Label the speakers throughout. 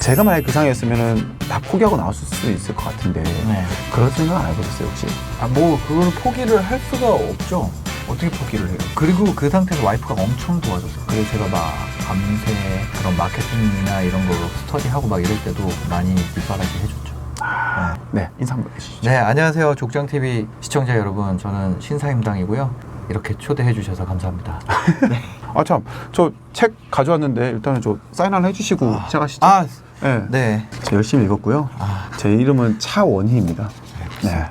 Speaker 1: 제가 만약에 그 상황이었으면 다 포기하고 나왔을 수도 있을 것 같은데
Speaker 2: 네.
Speaker 1: 그런 생각 안 해보셨어요 혹시?
Speaker 2: 뭐 그걸 포기를 할 수가 없죠. 어떻게 포기를 해요? 그리고 그 상태에서 와이프가 엄청 도와줬어요. 그래서 제가 막 밤새 그런 마케팅이나 이런 거 스터디하고 막 이럴 때도 많이 뒷바라지 해줬죠.
Speaker 1: 네, 인사 한번 해주시죠.
Speaker 2: 네, 안녕하세요. 족장TV 시청자 여러분. 저는 신사임당이고요. 이렇게 초대해 주셔서 감사합니다. 네.
Speaker 1: 아 참, 저 책 가져왔는데 일단은 저 사인 하나 해주시고 시작하시죠. 네.
Speaker 2: 네.
Speaker 1: 저 열심히 읽었고요. 제 이름은 차원희입니다. 네.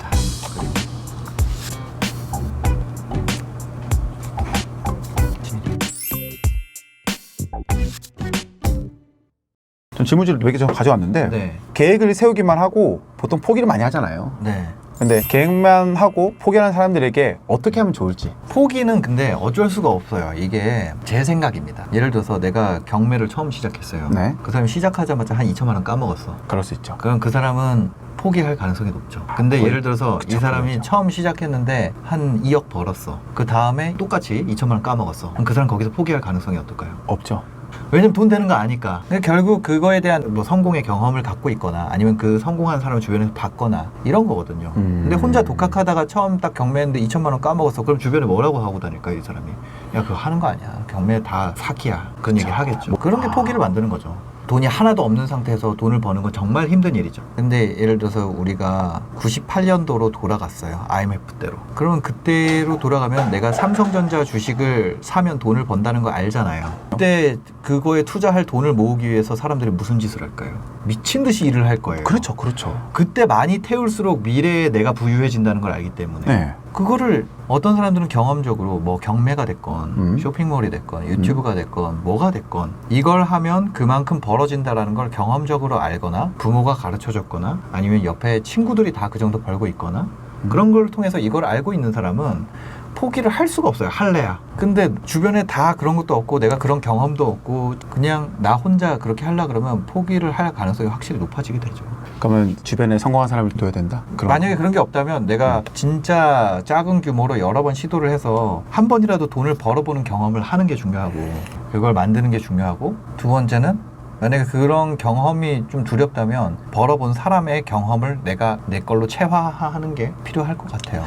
Speaker 1: 전 질문지를 몇 개 좀 가져왔는데
Speaker 2: 네.
Speaker 1: 계획을 세우기만 하고 보통 포기를 많이 하잖아요.
Speaker 2: 네.
Speaker 1: 근데 계획만 하고 포기하는 사람들에게 어떻게 하면 좋을지.
Speaker 2: 포기는 근데 어쩔 수가 없어요. 이게 제 생각입니다. 예를 들어서 내가 경매를 처음 시작했어요.
Speaker 1: 네.
Speaker 2: 그 사람이 시작하자마자 한 2천만 원 까먹었어.
Speaker 1: 그럴 수 있죠.
Speaker 2: 그럼 그 사람은 포기할 가능성이 높죠. 근데 예를 들어서
Speaker 1: 그쵸,
Speaker 2: 이 사람이
Speaker 1: 그렇죠.
Speaker 2: 처음 시작했는데 한 2억 벌었어. 그 다음에 똑같이 2천만 원 까먹었어. 그럼 그 사람 거기서 포기할 가능성이 어떨까요?
Speaker 1: 없죠.
Speaker 2: 왜냐면 돈 되는 거 아니까. 근데 결국 그거에 대한 뭐 성공의 경험을 갖고 있거나 아니면 그 성공한 사람을 주변에서 봤거나 이런 거거든요. 근데 혼자 독학하다가 처음 딱 경매했는데 2천만 원 까먹었어. 그럼 주변에 뭐라고 하고 다닐까요, 이 사람이? 야, 그거 하는 거 아니야. 경매 다 사기야. 그런 얘기 하겠죠. 그런 게 포기를 만드는 거죠. 돈이 하나도 없는 상태에서 돈을 버는 건 정말 힘든 일이죠. 근데 예를 들어서 우리가 98년도로 돌아갔어요. IMF 때로. 그러면 그때로 돌아가면 내가 삼성전자 주식을 사면 돈을 번다는 거 알잖아요. 그때 그거에 투자할 돈을 모으기 위해서 사람들이 무슨 짓을 할까요? 미친 듯이 일을 할 거예요.
Speaker 1: 그렇죠, 그렇죠.
Speaker 2: 그때 많이 태울수록 미래에 내가 부유해진다는 걸 알기 때문에
Speaker 1: 네.
Speaker 2: 그거를 어떤 사람들은 경험적으로 뭐 경매가 됐건 쇼핑몰이 됐건 유튜브가 됐건 뭐가 됐건 이걸 하면 그만큼 벌어진다라는 걸 경험적으로 알거나 부모가 가르쳐줬거나 아니면 옆에 친구들이 다 그 정도 벌고 있거나 그런 걸 통해서 이걸 알고 있는 사람은 포기를 할 수가 없어요. 할래야. 근데 주변에 다 그런 것도 없고 내가 그런 경험도 없고 그냥 나 혼자 그렇게 하려 그러면 포기를 할 가능성이 확실히 높아지게 되죠.
Speaker 1: 그러면 주변에 성공한 사람을 둬야 된다?
Speaker 2: 만약에 그런 게 없다면 내가 진짜 작은 규모로 여러 번 시도를 해서 한 번이라도 돈을 벌어보는 경험을 하는 게 중요하고 그걸 만드는 게 중요하고 두 번째는 만약에 그런 경험이 좀 두렵다면 벌어본 사람의 경험을 내가 내 걸로 체화하는 게 필요할 것 같아요.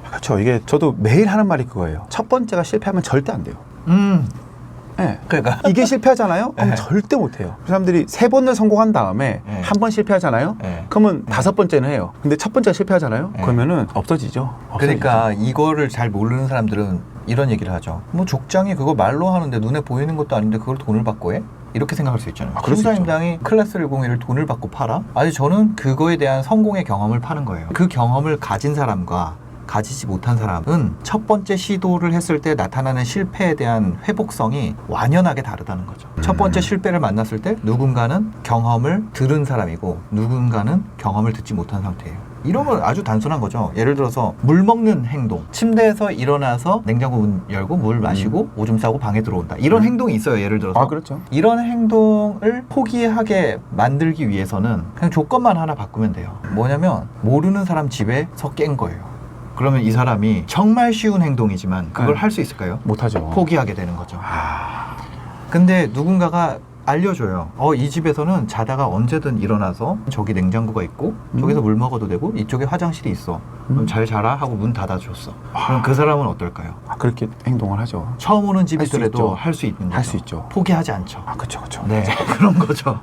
Speaker 1: 그렇죠. 이게 저도 매일 하는 말이 그거예요. 첫 번째가 실패하면 절대 안 돼요. 네.
Speaker 2: 그러니까
Speaker 1: 이게 실패하잖아요? 그럼
Speaker 2: 네.
Speaker 1: 절대 못해요. 사람들이 세 번을 성공한 다음에
Speaker 2: 네.
Speaker 1: 한 번 실패하잖아요?
Speaker 2: 네.
Speaker 1: 그러면 다섯 번째는 해요. 근데 첫 번째가 실패하잖아요?
Speaker 2: 네.
Speaker 1: 그러면은 없어지죠.
Speaker 2: 그러니까 이거를 잘 모르는 사람들은 이런 얘기를 하죠. 뭐 족장이 그거 말로 하는데 눈에 보이는 것도 아닌데 그걸 돈을 받고 해? 이렇게 생각할 수 있잖아요.
Speaker 1: 그럴 수 있죠.
Speaker 2: 신사임당이 클래스 101을 돈을 받고 팔아? 아니 저는 그거에 대한 성공의 경험을 파는 거예요. 그 경험을 가진 사람과 가지지 못한 사람은 첫 번째 시도를 했을 때 나타나는 실패에 대한 회복성이 완연하게 다르다는 거죠. 첫 번째 실패를 만났을 때 누군가는 경험을 들은 사람이고 누군가는 경험을 듣지 못한 상태예요. 이런 건 아주 단순한 거죠. 예를 들어서 물 먹는 행동. 침대에서 일어나서 냉장고 문 열고 물 마시고 오줌 싸고 방에 들어온다. 이런 행동이 있어요. 예를 들어서.
Speaker 1: 아, 그렇죠.
Speaker 2: 이런 행동을 포기하게 만들기 위해서는 그냥 조건만 하나 바꾸면 돼요. 뭐냐면 모르는 사람 집에서 깬 거예요. 그러면 이 사람이 정말 쉬운 행동이지만 그걸
Speaker 1: 네.
Speaker 2: 할 수 있을까요?
Speaker 1: 못하죠.
Speaker 2: 포기하게 되는 거죠. 근데 누군가가 알려줘요. 이 집에서는 자다가 언제든 일어나서 저기 냉장고가 있고 저기서 물 먹어도 되고 이쪽에 화장실이 있어. 그럼 잘 자라 하고 문 닫아줬어. 그럼 그 사람은 어떨까요?
Speaker 1: 그렇게 행동을 하죠.
Speaker 2: 처음 오는
Speaker 1: 할 수
Speaker 2: 집이더라도
Speaker 1: 있죠.
Speaker 2: 할 수 있는 거죠.
Speaker 1: 할 수 있죠.
Speaker 2: 포기하지 않죠.
Speaker 1: 그렇죠, 그렇죠.
Speaker 2: 네, 그런 거죠.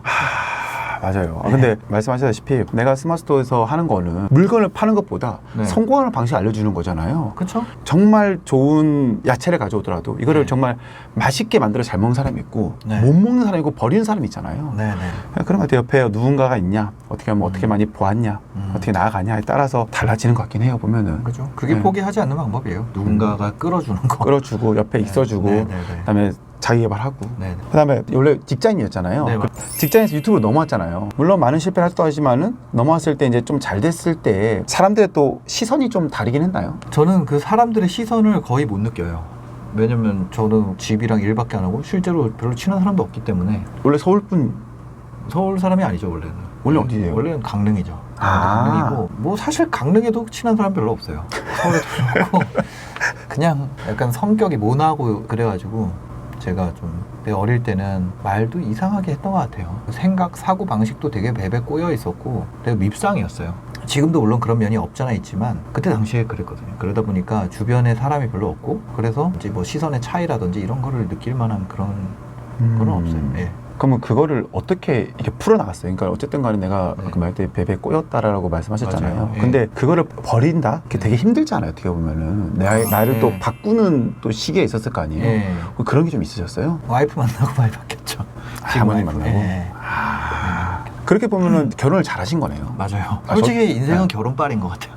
Speaker 1: 맞아요. 근데 말씀하셨다시피 내가 스마트스토어에서 하는 거는 물건을 파는 것보다
Speaker 2: 네.
Speaker 1: 성공하는 방식을 알려주는 거잖아요.
Speaker 2: 그렇죠?
Speaker 1: 정말 좋은 야채를 가져오더라도 이거를
Speaker 2: 네.
Speaker 1: 정말 맛있게 만들어 잘 먹는 사람이 있고
Speaker 2: 네.
Speaker 1: 못 먹는 사람이 있고 버리는 사람이 있잖아요.
Speaker 2: 네네.
Speaker 1: 그런 것 같아요. 옆에 누군가가 있냐, 어떻게 하면 어떻게 많이 보았냐, 어떻게 나아가냐에 따라서 달라지는 것 같긴 해요. 보면은
Speaker 2: 그죠. 그게
Speaker 1: 네.
Speaker 2: 포기하지 않는 방법이에요. 누군가가 끌어주는 거.
Speaker 1: 끌어주고 옆에 있어주고
Speaker 2: 네네네.
Speaker 1: 그다음에 자기 개발하고
Speaker 2: 네네.
Speaker 1: 그다음에 원래 직장인이었잖아요.
Speaker 2: 네,
Speaker 1: 직장에서 유튜브로 넘어왔잖아요. 물론 많은 실패를 하기도 하지만은 넘어왔을 때 이제 좀 잘 됐을 때 사람들의 또 시선이 좀 다르긴 했나요?
Speaker 2: 저는 그 사람들의 시선을 거의 못 느껴요. 왜냐면 저는 집이랑 일밖에 안 하고 실제로 별로 친한 사람도 없기 때문에.
Speaker 1: 원래 서울분
Speaker 2: 서울 사람이 아니죠 원래는.
Speaker 1: 원래 어디세요?
Speaker 2: 원래는 강릉이죠.
Speaker 1: 아.
Speaker 2: 강릉이고 뭐 사실 강릉에도 친한 사람 별로 없어요. 서울에도 그렇고 그냥 약간 성격이 모나고 그래가지고 제가 좀 내가 어릴 때는 말도 이상하게 했던 것 같아요. 생각, 사고 방식도 되게 베베 꼬여 있었고 되게 밉상이었어요. 지금도 물론 그런 면이 없잖아 있지만 그때 당시에 그랬거든요. 그러다 보니까 주변에 사람이 별로 없고 그래서 이제 뭐 시선의 차이라든지 이런 거를 느낄 만한 그런 건 없어요. 예.
Speaker 1: 그러면 그거를 어떻게 이렇게 풀어나갔어요? 그러니까 어쨌든 간에 내가
Speaker 2: 네.
Speaker 1: 아까 말할 때 베베 꼬였다라고 말씀하셨잖아요.
Speaker 2: 맞아요. 예.
Speaker 1: 근데 그거를 버린다? 그게 되게 힘들잖아요. 어떻게 보면은 나를
Speaker 2: 예.
Speaker 1: 또 바꾸는 또 시기에 있었을 거 아니에요.
Speaker 2: 예.
Speaker 1: 그런 게 좀 있으셨어요?
Speaker 2: 와이프 만나고 많이 바뀌었죠.
Speaker 1: 할머니
Speaker 2: 와이프.
Speaker 1: 만나고?
Speaker 2: 예.
Speaker 1: 그렇게 보면은 결혼을 잘하신 거네요.
Speaker 2: 맞아요.
Speaker 1: 아,
Speaker 2: 솔직히 인생은
Speaker 1: 네.
Speaker 2: 결혼빨인 것 같아요.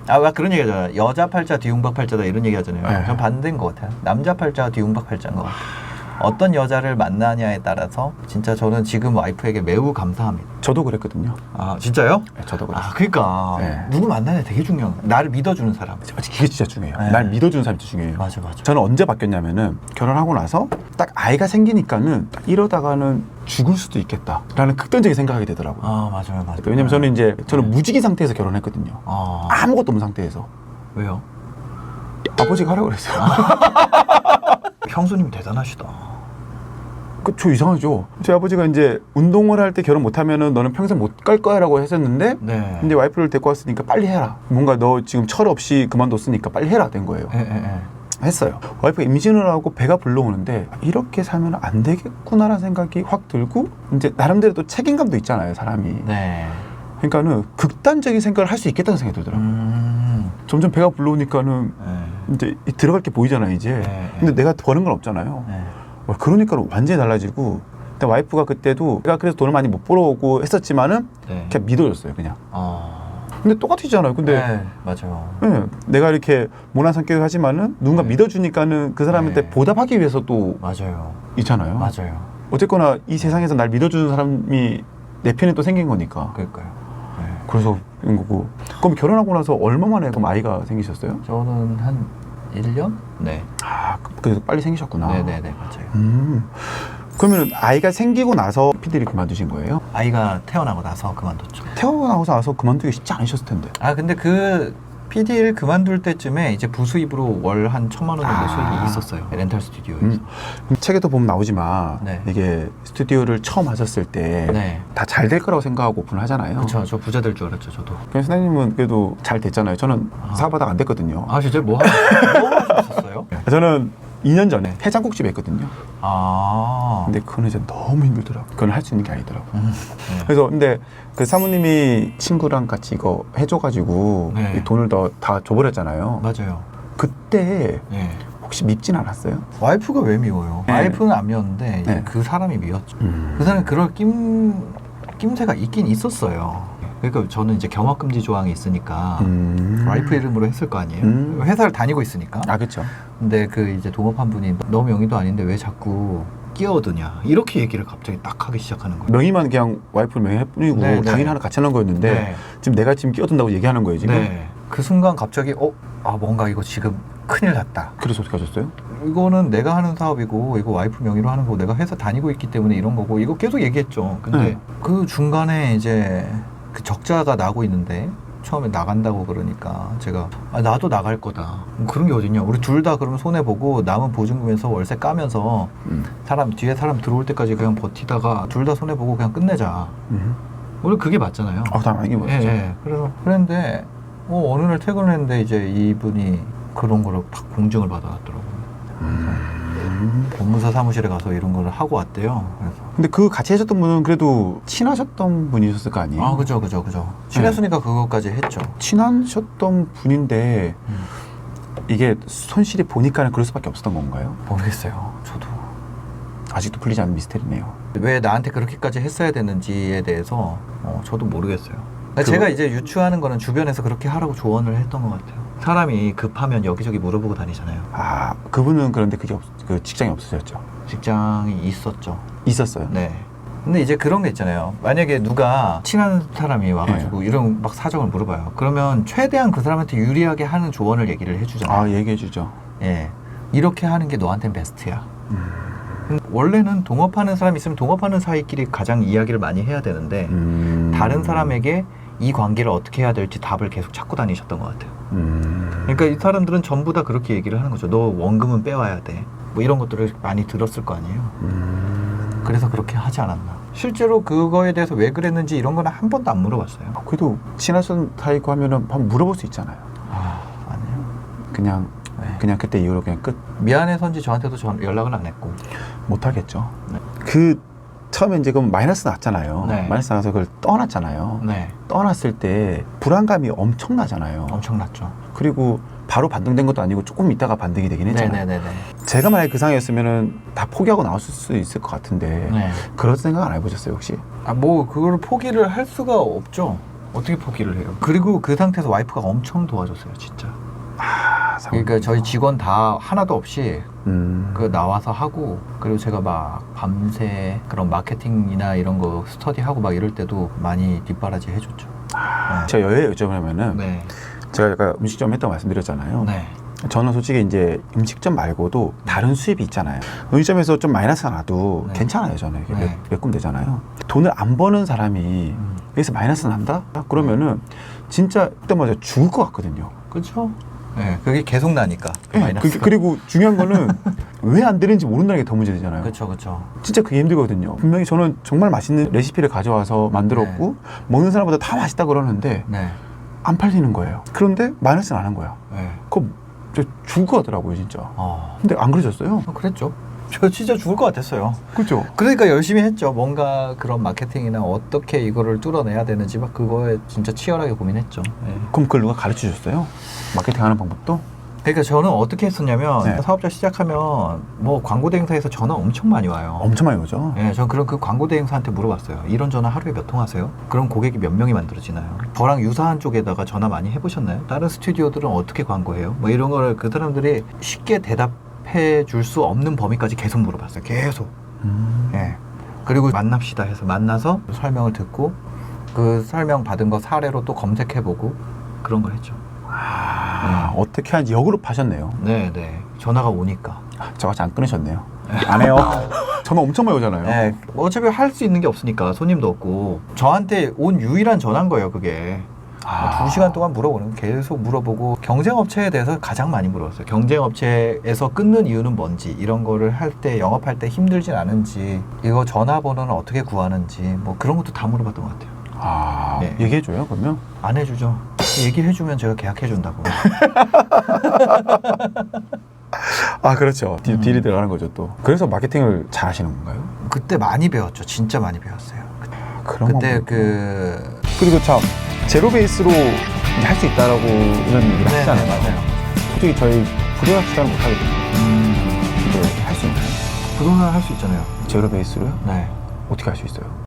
Speaker 1: 아,
Speaker 2: 막 그런 얘기 하잖아요. 여자 팔자 뒤움박 팔자다 이런 얘기 하잖아요.
Speaker 1: 네.
Speaker 2: 전 반대인 것 같아요. 남자 팔자 뒤움박 팔자인 것 같아요. 어떤 여자를 만나냐에 따라서 진짜 저는 지금 와이프에게 매우 감사합니다.
Speaker 1: 저도 그랬거든요.
Speaker 2: 아 진짜요?
Speaker 1: 네, 저도 그랬어요.
Speaker 2: 아 그러니까
Speaker 1: 네.
Speaker 2: 누구 만나냐 되게 중요한 거예요. 나를 믿어주는 사람.
Speaker 1: 그게 진짜 중요해요.
Speaker 2: 네.
Speaker 1: 날 믿어주는 사람이 진짜 중요해요.
Speaker 2: 맞아 맞아.
Speaker 1: 저는 언제 바뀌었냐면은 결혼하고 나서 딱 아이가 생기니까는 딱 이러다가는 죽을 수도 있겠다라는 극단적인 생각하게 되더라고요.
Speaker 2: 아 맞아요 맞아요.
Speaker 1: 왜냐면 저는 무직인 상태에서 결혼했거든요.
Speaker 2: 아
Speaker 1: 아무것도 없는 상태에서.
Speaker 2: 왜요?
Speaker 1: 아버지가 하라고 그랬어요.
Speaker 2: 형수님 대단하시다.
Speaker 1: 저 이상하죠. 제 아버지가 이제 운동을 할 때 결혼 못하면은 너는 평생 못 갈 거야라고 했었는데
Speaker 2: 네.
Speaker 1: 근데 와이프를 데리고 왔으니까 빨리 해라. 뭔가 너 지금 철 없이 그만뒀으니까 빨리 해라 된 거예요. 했어요. 와이프가 임신을 하고 배가 불러오는데 이렇게 살면 안 되겠구나라는 생각이 확 들고 이제 나름대로 또 책임감도 있잖아요, 사람이.
Speaker 2: 네.
Speaker 1: 그러니까는 극단적인 생각을 할 수 있겠다는 생각이 들더라고요. 점점 배가 불러오니까는
Speaker 2: 네.
Speaker 1: 이제 들어갈 게 보이잖아요, 이제.
Speaker 2: 네.
Speaker 1: 근데 내가 버는 건 없잖아요.
Speaker 2: 네.
Speaker 1: 그러니까 완전히 달라지고 근데 와이프가 그때도 내가 그래서 돈을 많이 못 벌어오고 했었지만은
Speaker 2: 네.
Speaker 1: 그냥 믿어줬어요, 그냥.
Speaker 2: 아.
Speaker 1: 근데 똑같이잖아요. 근데
Speaker 2: 네, 맞아요.
Speaker 1: 예, 내가 이렇게 모난 성격을 하지만은 누군가
Speaker 2: 네.
Speaker 1: 믿어주니까는 그 사람한테
Speaker 2: 네.
Speaker 1: 보답하기 위해서 또
Speaker 2: 맞아요.
Speaker 1: 있잖아요.
Speaker 2: 맞아요.
Speaker 1: 어쨌거나 이 세상에서 날 믿어주는 사람이 내 편에 또 생긴 거니까.
Speaker 2: 그러니까요. 네.
Speaker 1: 그래서 그런 거고. 그럼 결혼하고 나서 얼마 만에 그럼 아이가 생기셨어요?
Speaker 2: 저는 한 1년? 네.
Speaker 1: 아, 그래서 빨리 생기셨구나.
Speaker 2: 네네네, 맞아요.
Speaker 1: 그러면 아이가 생기고 나서 PD를 그만두신 거예요?
Speaker 2: 아이가 태어나고 나서 그만뒀죠.
Speaker 1: 태어나고 나서 그만두기 쉽지 않으셨을 텐데.
Speaker 2: 아, 근데 그 PD를 그만둘 때쯤에 이제 부수입으로 월 한 1,000만 원 정도 수익이 있었어요. 렌탈 스튜디오에서.
Speaker 1: 책에도 보면 나오지만
Speaker 2: 네.
Speaker 1: 이게 스튜디오를 처음 하셨을 때
Speaker 2: 네.
Speaker 1: 다 잘 될 거라고 생각하고 오픈을 하잖아요.
Speaker 2: 그쵸, 저 부자 될 줄 알았죠, 저도.
Speaker 1: 그래서 사장님은 그래도 잘 됐잖아요. 저는 사업하다가 안 됐거든요.
Speaker 2: 아, 진짜 뭐 하셨어요?
Speaker 1: 저는 2년 전에 해장국집 했거든요.
Speaker 2: 아.
Speaker 1: 근데 그건 이제 너무 힘들더라고요. 그건 할 수 있는 게 아니더라고요.
Speaker 2: 네.
Speaker 1: 그래서 근데 그 사모님이 친구랑 같이 이거 해줘가지고
Speaker 2: 네.
Speaker 1: 이 돈을 다 줘버렸잖아요.
Speaker 2: 맞아요.
Speaker 1: 그때
Speaker 2: 네.
Speaker 1: 혹시 밉진 않았어요?
Speaker 2: 와이프가 왜 미워요?
Speaker 1: 네.
Speaker 2: 와이프는 안 미웠는데 이제
Speaker 1: 네.
Speaker 2: 그 사람이 미웠죠. 그 사람이 그럴 낌새가 있긴 있었어요. 그러니까 저는 이제 경합금지 조항이 있으니까 와이프 이름으로 했을 거 아니에요. 회사를 다니고 있으니까.
Speaker 1: 아, 그렇죠.
Speaker 2: 근데 그 이제 동업한 분이 너 명의도 아닌데 왜 자꾸 끼어드냐 이렇게 얘기를 갑자기 딱 하기 시작하는 거예요.
Speaker 1: 명의만 그냥 와이프 명의일 뿐이고
Speaker 2: 네, 네.
Speaker 1: 당연히 하나 같이 하는 거였는데
Speaker 2: 네.
Speaker 1: 지금 내가 지금 끼어든다고 얘기하는 거예요, 지금?
Speaker 2: 네. 그 순간 갑자기 뭔가 이거 지금 큰일 났다.
Speaker 1: 그래서 어떻게 하셨어요?
Speaker 2: 이거는 내가 하는 사업이고 이거 와이프 명의로 하는 거고 내가 회사 다니고 있기 때문에 이런 거고 이거 계속 얘기했죠. 근데
Speaker 1: 네.
Speaker 2: 그 중간에 이제 그 적자가 나고 있는데 처음에 나간다고 그러니까 제가 나도 나갈 거다. 뭐 그런 게 어딨냐. 우리 둘 다 그러면 손해보고 남은 보증금에서 월세 까면서 뒤에 사람 들어올 때까지 그냥 버티다가 둘 다 손해보고 그냥 끝내자. 원래 그게 맞잖아요.
Speaker 1: 당연히 맞죠.
Speaker 2: 그래서 그랬는데 어느 날 퇴근을 했는데 이제 이분이 그런 거를 딱 공증을 받아왔더라고요. 법무사 사무실에 가서 이런 걸 하고 왔대요. 그래서
Speaker 1: 근데 그 같이 하셨던 분은 그래도 친하셨던 분이셨을 거 아니에요?
Speaker 2: 그죠. 친했으니까 그것까지 했죠.
Speaker 1: 친하셨던 분인데 이게 손실이 보니까는 그럴 수밖에 없었던 건가요?
Speaker 2: 모르겠어요. 저도
Speaker 1: 아직도 풀리지 않은 미스테리네요.
Speaker 2: 왜 나한테 그렇게까지 했어야 되는지에 대해서 저도 모르겠어요.
Speaker 1: 그거-
Speaker 2: 제가 이제 유추하는 거는 주변에서 그렇게 하라고 조언을 했던 것 같아요. 사람이 급하면 여기저기 물어보고 다니잖아요.
Speaker 1: 그분은 그런데 그 직장이 없으셨죠?
Speaker 2: 직장이 있었죠.
Speaker 1: 있었어요.
Speaker 2: 네. 근데 이제 그런 게 있잖아요. 만약에 누가 친한 사람이 와가지고 이런 막 사정을 물어봐요. 그러면 최대한 그 사람한테 유리하게 하는 조언을 얘기를 해주잖아요.
Speaker 1: 얘기해주죠.
Speaker 2: 예. 이렇게 하는 게 너한테는 베스트야. 원래는 동업하는 사람이 있으면 동업하는 사이끼리 가장 이야기를 많이 해야 되는데 다른 사람에게 이 관계를 어떻게 해야 될지 답을 계속 찾고 다니셨던 것 같아요. 그러니까 이 사람들은 전부 다 그렇게 얘기를 하는 거죠. 너 원금은 빼와야 돼. 뭐 이런 것들을 많이 들었을 거 아니에요. 그래서 그렇게 하지 않았나. 실제로 그거에 대해서 왜 그랬는지 이런 거는 한 번도 안 물어봤어요.
Speaker 1: 그래도 친하신 사이고 하면은 한번 물어볼 수 있잖아요.
Speaker 2: 아니요.
Speaker 1: 그냥
Speaker 2: 네.
Speaker 1: 그냥 그때 이후로 그냥 끝.
Speaker 2: 미안해서인지 저한테도 연락을 안 했고.
Speaker 1: 못 하겠죠.
Speaker 2: 네.
Speaker 1: 그 처음에 이제 그럼 마이너스 났잖아요.
Speaker 2: 네.
Speaker 1: 마이너스 나서 그걸 떠났잖아요.
Speaker 2: 네.
Speaker 1: 떠났을 때 불안감이 엄청나잖아요.
Speaker 2: 엄청났죠.
Speaker 1: 그리고 바로 반등된 것도 아니고 조금 있다가 반등이 되긴 했잖아요.
Speaker 2: 네네네네.
Speaker 1: 제가 만약에 그 상황이었으면은 다 포기하고 나왔을 수 있을 것 같은데
Speaker 2: 네.
Speaker 1: 그런 생각 안 해보셨어요 혹시?
Speaker 2: 뭐 그거를 포기를 할 수가 없죠. 어떻게 포기를 해요? 그리고 그 상태에서 와이프가 엄청 도와줬어요, 진짜. 그러니까 저희 직원 다 하나도 없이 그 나와서 하고, 그리고 제가 막 밤새 그런 마케팅이나 이런 거 스터디하고 막 이럴 때도 많이 뒷바라지 해줬죠. 네.
Speaker 1: 제가 여행 여쭤보냐면은
Speaker 2: 네.
Speaker 1: 제가 아까 음식점 했다고 말씀드렸잖아요.
Speaker 2: 네.
Speaker 1: 저는 솔직히 이제 음식점 말고도 다른 수입이 있잖아요. 음식점에서 좀 마이너스가 나도
Speaker 2: 네.
Speaker 1: 괜찮아요. 저는 이게
Speaker 2: 네.
Speaker 1: 몇 군데 되잖아요. 돈을 안 버는 사람이 여기서 마이너스 난다? 그러면은 진짜 그때마다 죽을 것 같거든요.
Speaker 2: 그렇죠. 네, 그게 계속 나니까. 그 마이너스가.
Speaker 1: 그리고 중요한 거는 왜 안 되는지 모른다는 게 더 문제되잖아요.
Speaker 2: 그렇죠, 그렇죠.
Speaker 1: 진짜 그게 힘들거든요. 분명히 저는 정말 맛있는 레시피를 가져와서 만들었고 먹는 사람보다 다 맛있다 그러는데
Speaker 2: 네.
Speaker 1: 안 팔리는 거예요. 그런데 마이너스 나는 거야.
Speaker 2: 네.
Speaker 1: 그거 저 죽을 것 같더라고요, 진짜.
Speaker 2: 어.
Speaker 1: 근데 안 그러셨어요?
Speaker 2: 그랬죠. 저 진짜 죽을 것 같았어요.
Speaker 1: 그렇죠.
Speaker 2: 그러니까 열심히 했죠. 뭔가 그런 마케팅이나 어떻게 이거를 뚫어내야 되는지 막 그거에 진짜 치열하게 고민했죠. 네.
Speaker 1: 그럼 그걸 누가 가르쳐 줬어요? 마케팅하는 방법도?
Speaker 2: 그러니까 저는 어떻게 했었냐면
Speaker 1: 네.
Speaker 2: 사업자 시작하면 뭐 광고 대행사에서 전화 엄청 많이 와요.
Speaker 1: 엄청 많이 오죠.
Speaker 2: 네, 전 그런 그 광고 대행사한테 물어봤어요. 이런 전화 하루에 몇 통 하세요? 그럼 고객이 몇 명이 만들어지나요? 저랑 유사한 쪽에다가 전화 많이 해보셨나요? 다른 스튜디오들은 어떻게 광고해요? 뭐 이런 거를 그 사람들이 쉽게 대답해 줄 수 없는 범위까지 계속 물어봤어요. 계속. 예. 그리고 만납시다 해서 만나서 설명을 듣고 그 설명 받은 거 사례로 또 검색해보고 그런 걸 했죠.
Speaker 1: 어떻게 하는지 역으로 파셨네요.
Speaker 2: 네, 네. 전화가 오니까.
Speaker 1: 저같이 안 끊으셨네요. 안 해요. 전화 엄청 많이 오잖아요.
Speaker 2: 네. 어차피 할 수 있는 게 없으니까 손님도 없고 저한테 온 유일한 전화인 거예요, 그게. 2시간 동안 물어보는 거 계속 물어보고 경쟁업체에 대해서 가장 많이 물어봤어요. 경쟁업체에서 끊는 이유는 뭔지, 이런 거를 할 때 영업할 때 힘들진 않은지, 이거 전화번호는 어떻게 구하는지 뭐 그런 것도 다 물어봤던 것 같아요. 네.
Speaker 1: 얘기해줘요, 그러면?
Speaker 2: 안 해주죠. 얘기해주면 제가 계약해준다고.
Speaker 1: 그렇죠. 딜이 들어가는 거죠, 또. 그래서 마케팅을 잘 하시는 건가요?
Speaker 2: 그때 많이 배웠죠. 진짜 많이 배웠어요.
Speaker 1: 그런
Speaker 2: 그때
Speaker 1: 그 그리고 참 제로 베이스로 할 수 있다라고 이런 얘기를 하시잖아요.
Speaker 2: 맞아요.
Speaker 1: 솔직히 저희 부동산 투자를 못 하거든요. 이걸 할 수 있나요?
Speaker 2: 부동산 할 수 있잖아요.
Speaker 1: 제로 베이스로요?
Speaker 2: 네.
Speaker 1: 어떻게 할 수 있어요?